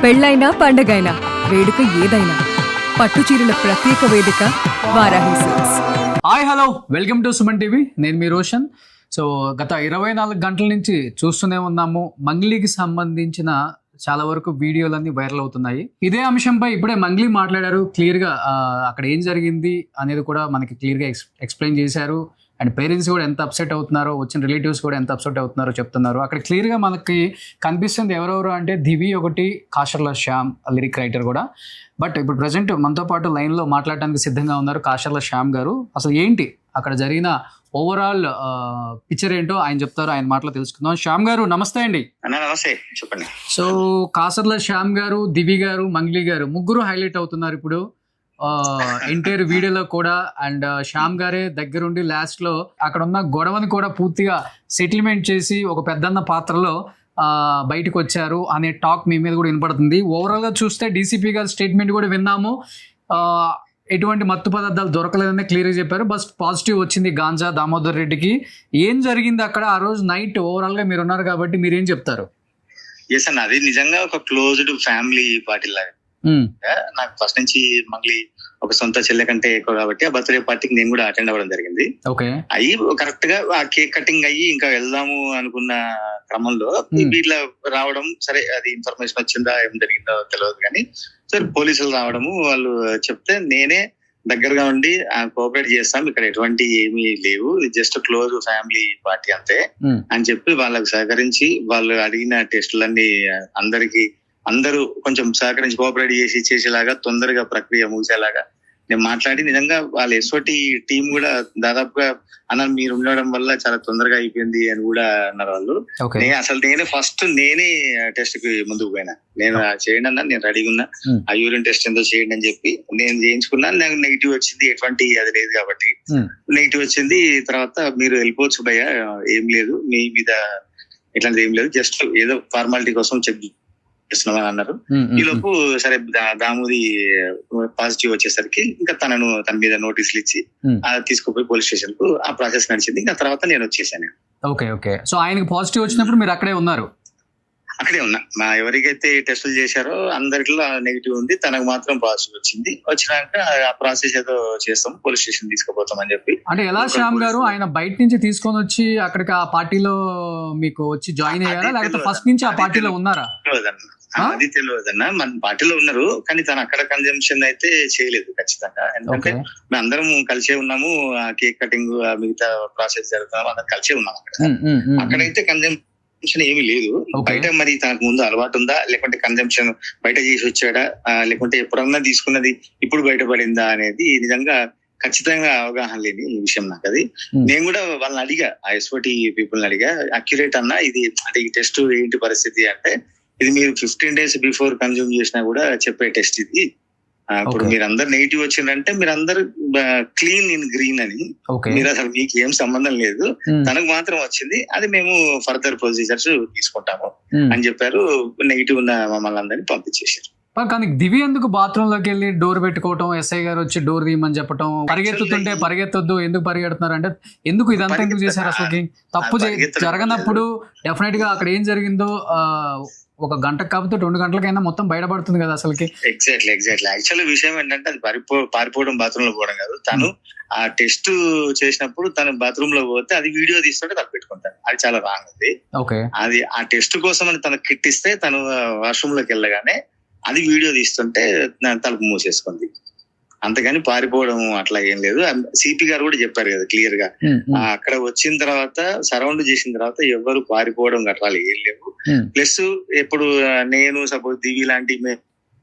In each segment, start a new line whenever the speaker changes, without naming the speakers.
పెళ్ళైనా పండగైనా వేడుక ఏదైనా పట్టుచీరల ప్రత్యేక వేదిక Varahi silks.
Hi hello, welcome to Suman TV. నేను మీ రోషన్. సో గత 24 గంటల నుంచి చూస్తూనే ఉన్నాము, మంగ్లీకి సంబంధించిన చాలా వరకు వీడియోలన్నీ వైరల్ అవుతున్నాయి. ఇదే అంశంపై ఇప్పుడే మంగ్లీ మాట్లాడారు. క్లియర్గా అక్కడ ఏం జరిగింది అనేది కూడా మనకి క్లియర్గా ఎక్స్ప్లెయిన్ చేశారు. అండ్ పేరెంట్స్ కూడా ఎంత అప్సెట్ అవుతున్నారో, వచ్చిన రిలేటివ్స్ కూడా ఎంత అప్సెట్ అవుతున్నారో చెప్తున్నారు. అక్కడ క్లియర్గా మనకి కనిపిస్తుంది ఎవరెవరు అంటే దివి ఒకటి, కాషర్ల శ్యామ్ లిరిక్ రైటర్ కూడా. బట్ ఇప్పుడు ప్రజెంట్ మనతో పాటు లైన్లో మాట్లాడటానికి సిద్ధంగా ఉన్నారు కాషర్ల శ్యామ్ గారు. అసలు ఏంటి అక్కడ జరిగిన ఓవరాల్ పిక్చర్ ఏంటో ఆయన చెప్తారు, ఆయన మాటలో తెలుసుకుందాం. శ్యామ్ గారు నమస్తే అండి.
నమస్తే, చెప్పండి.
సో కాసర్ల శ్యామ్ గారు, దివి గారు, మంగ్లీ గారు ముగ్గురు హైలైట్ అవుతున్నారు ఇప్పుడు ఎంటైర్ వీడియోలో కూడా. అండ్ శ్యామ్ గారే దగ్గరుండి లాస్ట్ లో అక్కడ ఉన్న గొడవని కూడా పూర్తిగా సెటిల్మెంట్ చేసి ఒక పెద్దన్న పాత్రలో బయటకు వచ్చారు అనే టాక్ మీ మీద కూడా వినపడుతుంది. ఓవరాల్ గా చూస్తే డీసీపీ గారి స్టేట్మెంట్ కూడా విన్నాము. ఎటువంటి మత్తు పదార్థాలు దొరకలేదని క్లియర్ గా చెప్పారు. బస్ పాజిటివ్ వచ్చింది గాంజా దామోదర్ రెడ్డికి. ఏం జరిగింది అక్కడ ఆ రోజు నైట్? ఓవరాల్ గా మీరు ఉన్నారు కాబట్టి మీరేం చెప్తారు?
ఎస్ అన్న, అది నిజంగా ఒక క్లోజ్డ్ ఫ్యామిలీ పార్టీ లాగా. నాకు ఫస్ట్ నుంచి మంగ్లీ ఒక సొంత చెల్లె కంటే ఎక్కువ కాబట్టి ఆ బర్త్డే పార్టీకి నేను కూడా అటెండ్ అవ్వడం జరిగింది. అయ్యి కరెక్ట్ గా ఆ కేక్ కటింగ్ అయ్యి ఇంకా వెళ్దాము అనుకున్న క్రమంలో వీళ్ళ రావడం, సరే అది ఇన్ఫర్మేషన్ వచ్చిందా ఏం జరిగిందో తెలియదు కానీ సరే పోలీసులు రావడము, వాళ్ళు చెప్తే నేనే దగ్గరగా ఉండి కోఆపరేట్ చేస్తాం, ఇక్కడ ఎటువంటి ఏమీ లేవు, జస్ట్ క్లోజ్ ఫ్యామిలీ పార్టీ అంతే అని చెప్పి వాళ్ళకు సహకరించి వాళ్ళు అడిగిన టెస్టులన్నీ అందరూ కొంచెం సహకరించి కోఆపరేట్ చేసేలాగా తొందరగా ప్రక్రియ ముగిసేలాగా నేను మాట్లాడి, నిజంగా వాళ్ళ ఎస్ఓటి టీం కూడా దాదాపుగా అన్న మీరు ఉండడం వల్ల చాలా తొందరగా అయిపోయింది అని కూడా అన్నారు వాళ్ళు. నేనే టెస్ట్ కి ముందుకు పోయినా, నేను చేయండి అన్నా, నేను రెడీగా ఉన్నా, ఆ యూరిన్ టెస్ట్ ఎంతో చేయండి అని చెప్పి నేను చేయించుకున్నా. నాకు నెగిటివ్ వచ్చింది, ఎటువంటి అది లేదు కాబట్టి నెగిటివ్ వచ్చింది. తర్వాత మీరు వెళ్ళిపోవచ్చు భయ్య, ఏం లేదు మీ మీద ఇట్లాంటిది ఏం లేదు, జస్ట్ ఏదో ఫార్మాలిటీ కోసం చెక్ చేస్తున్నామని అన్నారు. ఈ లోపు సరే దాముది పాజిటివ్ వచ్చేసరికి ఇంకా తన మీద నోటీసులు ఇచ్చి తీసుకుపోయి పోలీస్ స్టేషన్ కు ఆ ప్రాసెస్ నడిచింది. ఇంకా తర్వాత నేను వచ్చేసాను.
ఓకే. సో ఆయనకి పాజిటివ్ వచ్చినప్పుడు మీరు అక్కడే ఉన్నారు?
అక్కడే ఉన్నా. ఎవరికైతే టెస్టులు చేశారో అందరిలో నెగిటివ్ ఉంది, తనకు మాత్రం పాజిటివ్ వచ్చింది. వచ్చినాక ఆ ప్రాసెస్ ఏదో చేస్తాం, పోలీస్ స్టేషన్ తీసుకుపోతాం అని చెప్పి.
అంటే ఎలా శ్యామ్ గారు, ఆయన బయట నుంచి తీసుకొని వచ్చి అక్కడికి ఆ పార్టీలో మీకు వచ్చి జాయిన్ అయ్యారా, లేకపోతే ఫస్ట్ నుంచి ఆ పార్టీలో ఉన్నారా?
అది తెలియదన్నా, మన పార్టీలో ఉన్నారు కానీ తను అక్కడ కన్జంప్షన్ అయితే చేయలేదు ఖచ్చితంగా. ఎందుకంటే మేము అందరం కలిసే ఉన్నాము, కేక్ కటింగ్ మిగతా ప్రాసెస్ జరుగుతున్నాము, అందరం కలిసే ఉన్నాము అక్కడైతే కన్జంప్షన్ ఏమీ లేదు. బయట మరి తనకు ముందు అలవాటు ఉందా, లేకుంటే కన్జంప్షన్ బయట చేసి వచ్చాడా, లేకుంటే ఎప్పుడన్నా తీసుకున్నది ఇప్పుడు బయటపడిందా అనేది నిజంగా ఖచ్చితంగా అవగాహన లేని విషయం నాకు. అది నేను కూడా వాళ్ళని అడిగా, ఆ ఎస్ఓటి పీపుల్ అడిగా, అక్యురేట్ అన్నా ఇది అంటే ఈ టెస్ట్ ఏంటి పరిస్థితి అంటే, ఇది మీరు 15 days బిఫోర్ కన్జ్యూమ్ చేసినా కూడా చెప్పే టెస్ట్ ఇది. ఇప్పుడు మీరందరు నెగిటివ్ వచ్చిందంటే మీరందరు క్లీన్ ఇన్ గ్రీన్ అని, మీరు అసలు మీకు ఏం సంబంధం లేదు, తనకు మాత్రం వచ్చింది, అది మేము ఫర్దర్ ప్రొసీజర్స్ తీసుకుంటాము అని చెప్పారు. నెగిటివ్ ఉన్న మమ్మల్ని అందరినీ పంపించేశారు.
కానీ దివి ఎందుకు బాత్రూమ్ లోకి వెళ్ళి డోర్ పెట్టుకోవటం, ఎస్ఐ గారు వచ్చి డోర్ తీయమని చెప్పడం, పరిగెత్తుతుంటే పరిగెత్తొద్దు ఎందుకు పరిగెడుతున్నారు అంటే ఎందుకు ఇదంతా ఎందుకు చేశారు? అసలు తప్పు జరగనప్పుడు డెఫినెట్ గా అక్కడ ఏం జరిగిందో ఒక గంటకు కాకపోతే 2 గంటలకైనా మొత్తం బయటపడుతుంది కదా అసలుకి.
ఎగ్జాక్ట్లీ. యాక్చువల్ విషయం ఏంటంటే అది పారిపోవడం, బాత్రూమ్ లో పోవడం కాదు. తను ఆ టెస్ట్ చేసినప్పుడు తను బాత్రూమ్ లో పోతే అది వీడియో తీస్తుంటే తను పెట్టుకుంటాను, అది చాలా రాంగ్. అది ఆ టెస్ట్ కోసం అని తనకు కిట్ ఇస్తే తను వాష్రూమ్ లోకి వెళ్ళగానే అది వీడియో తీస్తుంటే తలుపు మూసేసుకుంది, అంతేగాని పారిపోవడం అట్లా ఏం లేదు. సిపి గారు కూడా చెప్పారు కదా క్లియర్ గా, అక్కడ వచ్చిన తర్వాత సరౌండ్ చేసిన తర్వాత ఎవరు పారిపోవడం గట్రాలు ఏం లేవు. ప్లస్ ఇప్పుడు నేను సపోజ్ దివి లాంటి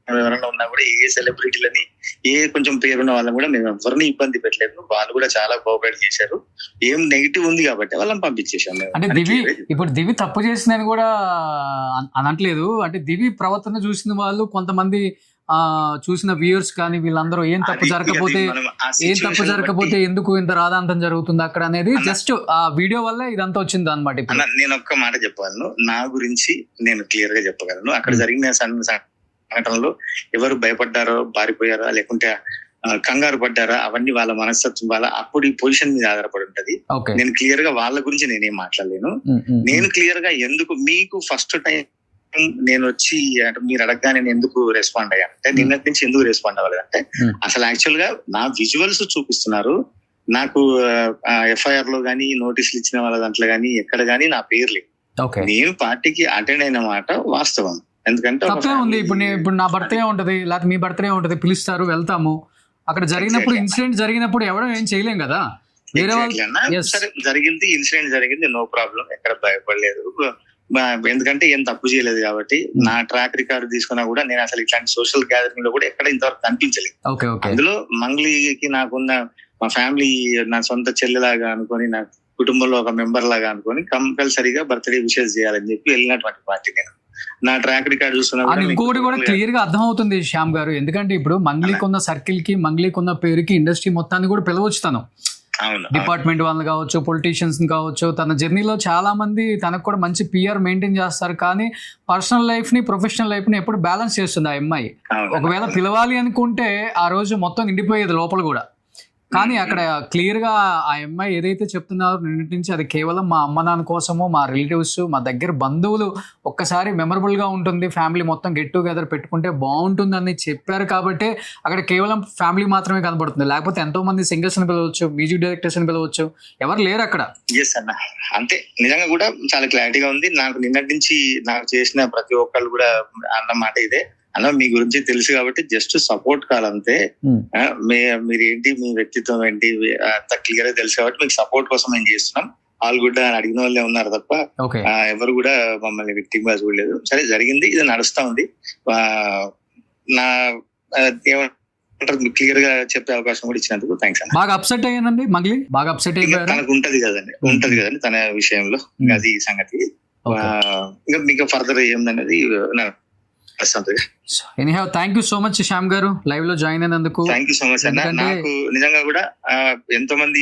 ఎవరైనా ఉన్నా కూడా, ఏ సెలబ్రిటీలని ఏ కొంచెం పేరున్న వాళ్ళని కూడా మేము ఎవరిని ఇబ్బంది పెట్టలేదు, వాళ్ళు కూడా చాలా కోఆపరేట్ చేశారు. ఏం నెగిటివ్ ఉంది కాబట్టి వాళ్ళని పంపించేసాం.
అంటే ఇప్పుడు దివి తప్పు చేసిందని కూడా అనట్లేదు, అంటే దివి ప్రవర్తన చూసిన వాళ్ళు కొంతమంది చూసిన వ్యూయర్స్ కానీ వీళ్ళందరూ ఏం తప్పు జరగకపోతే ఎందుకు ఇంత రాధాంతం జరుగుతుంది అక్కడ అనేది జస్ట్ ఆ వీడియో వల్ల ఇదంతా వచ్చింది అనమాట.
నేను ఒక్క మాట చెప్పగలను, నా గురించి నేను క్లియర్ గా చెప్పగలను. అక్కడ జరిగిన సంఘటనలో ఎవరు భయపడ్డారో, పారిపోయారో, లేకుంటే కంగారు పడ్డారా, అవన్నీ వాళ్ళ మనస్తత్వం, వాళ్ళ అప్పుడు ఈ పొజిషన్ మీద ఆధారపడి ఉంటది. నేను క్లియర్ గా వాళ్ళ గురించి నేనేం మాట్లాడలేను. నేను క్లియర్ గా ఎందుకు మీకు ఫస్ట్ టైం నేను వచ్చి అంటే మీరు అడగగానే నేను ఎందుకు రెస్పాండ్ అయ్యాను అంటే నిన్నటి నుంచి ఎందుకు రెస్పాండ్ అవ్వలేదంటే అసలు యాక్చువల్ గా నా విజువల్స్ చూపిస్తున్నారు, నాకు ఎఫ్ఐఆర్ లో గానీ నోటీసులు ఇచ్చిన వాళ్ళ దాంట్లో గానీ ఎక్కడ గానీ నా పేరు లేదు. నేను పార్టీకి అటెండ్ అయిన మాట వాస్తవం. ఎందుకంటే
ఉంది ఇప్పుడు నా బర్త్డే ఉంటది లేకపోతే మీ బర్త్డే ఉంటది, పిలుస్తారు, వెళ్తాము. అక్కడ జరిగినప్పుడు ఇన్సిడెంట్ జరిగినప్పుడు ఎవడో ఏం చేయలేం కదా.
జరిగింది, ఇన్సిడెంట్ జరిగింది, నో ప్రాబ్లం, ఎక్కడ భయపడలేదు. ఎందుకంటే ఏం తప్పు చేయలేదు కాబట్టి. నా ట్రాక్ రికార్డు తీసుకున్నా కూడా నేను అసలు ఇట్లాంటి సోషల్ గ్యాదరింగ్ లో కూడా ఎక్కడ ఇంతవరకు కనిపించలేదు. అందులో మంగ్లీకి నాకున్న మా ఫ్యామిలీ నా సొంత చెల్లెలాగా అనుకొని, నా కుటుంబంలో ఒక మెంబర్ లాగా అనుకొని కంపల్సరీగా బర్త్డే విషెస్ చేయాలని చెప్పి వెళ్ళినటువంటి పార్టీ నేను. నా ట్రాక్ రికార్డ్ చూస్తున్నా
ఇంకోటి కూడా క్లియర్ గా అర్థం అవుతుంది శ్యామ్ గారు. ఎందుకంటే ఇప్పుడు మంగ్లీకి ఉన్న సర్కిల్ కి, మంగ్లీకి ఉన్న పేరుకి ఇండస్ట్రీ మొత్తాన్ని కూడా పిలవచ్చుతాను. డిపార్ట్మెంట్ వాళ్ళు కావచ్చు, పొలిటీషియన్స్ కావచ్చు. తన జర్నీలో చాలా మంది తనకు కూడా మంచి పిఆర్ మెయింటైన్ చేస్తారు, కానీ పర్సనల్ లైఫ్ ని ప్రొఫెషనల్ లైఫ్ ని ఎప్పుడు బ్యాలెన్స్ చేస్తుంది ఆ అమ్మాయి. ఒకవేళ పిలవాలి అనుకుంటే ఆ రోజు మొత్తం నిండిపోయేది లోపల కూడా. కానీ అక్కడ క్లియర్ గా ఆ అమ్మాయి ఏదైతే చెప్తున్నారో నిన్నటి నుంచి అది కేవలం మా అమ్మ నాన్న కోసము, మా రిలేటివ్స్, మా దగ్గర బంధువులు ఒక్కసారి మెమరబుల్ గా ఉంటుంది, ఫ్యామిలీ మొత్తం గెట్ టుగెదర్ పెట్టుకుంటే బాగుంటుంది అని చెప్పారు కాబట్టి అక్కడ కేవలం ఫ్యామిలీ మాత్రమే కనబడుతుంది. లేకపోతే ఎంతో మంది సింగర్స్ ని పిలవచ్చు, మ్యూజిక్ డైరెక్టర్స్ ని పిలవచ్చు, ఎవరు లేరు అక్కడ.
అన్న అంటే నిజంగా కూడా చాలా క్లారిటీగా ఉంది. నాకు నిన్నటి నుంచి నాకు చేసిన ప్రతి ఒక్కళ్ళు కూడా అన్నమాట ఇదే, అన్న మీ గురించి తెలుసు కాబట్టి జస్ట్ సపోర్ట్ కాలంతే, మీరేంటి, మీ వ్యక్తిత్వం ఏంటి అంత క్లియర్ గా తెలుసు కాబట్టి మీకు సపోర్ట్ కోసం మేము చేస్తున్నాం. వాళ్ళు కూడా అడిగిన వాళ్ళే ఉన్నారు తప్ప ఎవరు కూడా మమ్మల్ని విక్టిమ్ గా చూడలేదు. సరే జరిగింది, ఇది నడుస్తా ఉంది. నా క్లియర్ గా చెప్పే అవకాశం కూడా ఇచ్చినందుకు థ్యాంక్స్ అన్న.
బాగా అప్సెట్ అయ్యానండి మంగ్లీ, బాగా అప్సెట్ అయ్యారు.
తనకు ఉంటది కదండి తన విషయంలో, అది సంగతి. ఇంకా మీకు ఫర్దర్ ఏందనేది
anyhow thank you so much Shyam గారు, లైవ్ లో జాయిన్ అయినందుకు.
థ్యాంక్ యూ సో మచ్ అన్న. నాకు నిజంగా కూడా ఎంతో మంది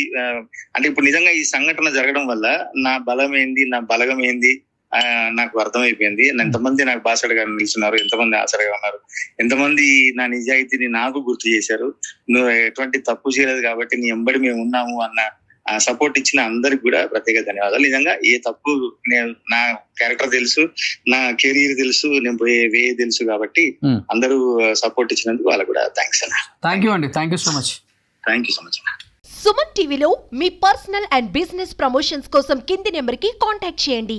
అంటే ఇప్పుడు నిజంగా ఈ సంఘటన జరగడం వల్ల నా బలం ఏంది, నా బలగం ఏంది నాకు అర్థమైపోయింది. ఎంతమంది నాకు బాసడగా నిలుస్తున్నారు, ఎంతమంది ఆసరగా ఉన్నారు, ఎంతమంది నా నిజాయితీని నాకు గుర్తు చేశారు. నువ్వు ఎటువంటి తప్పు చేయలేదు కాబట్టి నీ ఎంబడి మేము ఉన్నాము అన్న సపోర్ట్ ఇచ్చిన అందరికి కూడా ప్రత్యేక ధన్యవాదాలు. నిజంగా ఏ తప్పు, నేను నా క్యారెక్టర్ తెలుసు, నా కెరీర్ తెలుసు, నేను పోయే వే తెలుసు కాబట్టి అందరూ సపోర్ట్ ఇచ్చినందుకు వాళ్ళకు కూడా థ్యాంక్స్ అన్న.
థ్యాంక్ యూ అండి, thank you so much.
Thank you so much అన్న.
సుమన్ టీవీలో మీ పర్సనల్ అండ్ బిజినెస్ ప్రమోషన్స్ కోసం కింది నెంబర్ కి కాంటాక్ట్ చేయండి.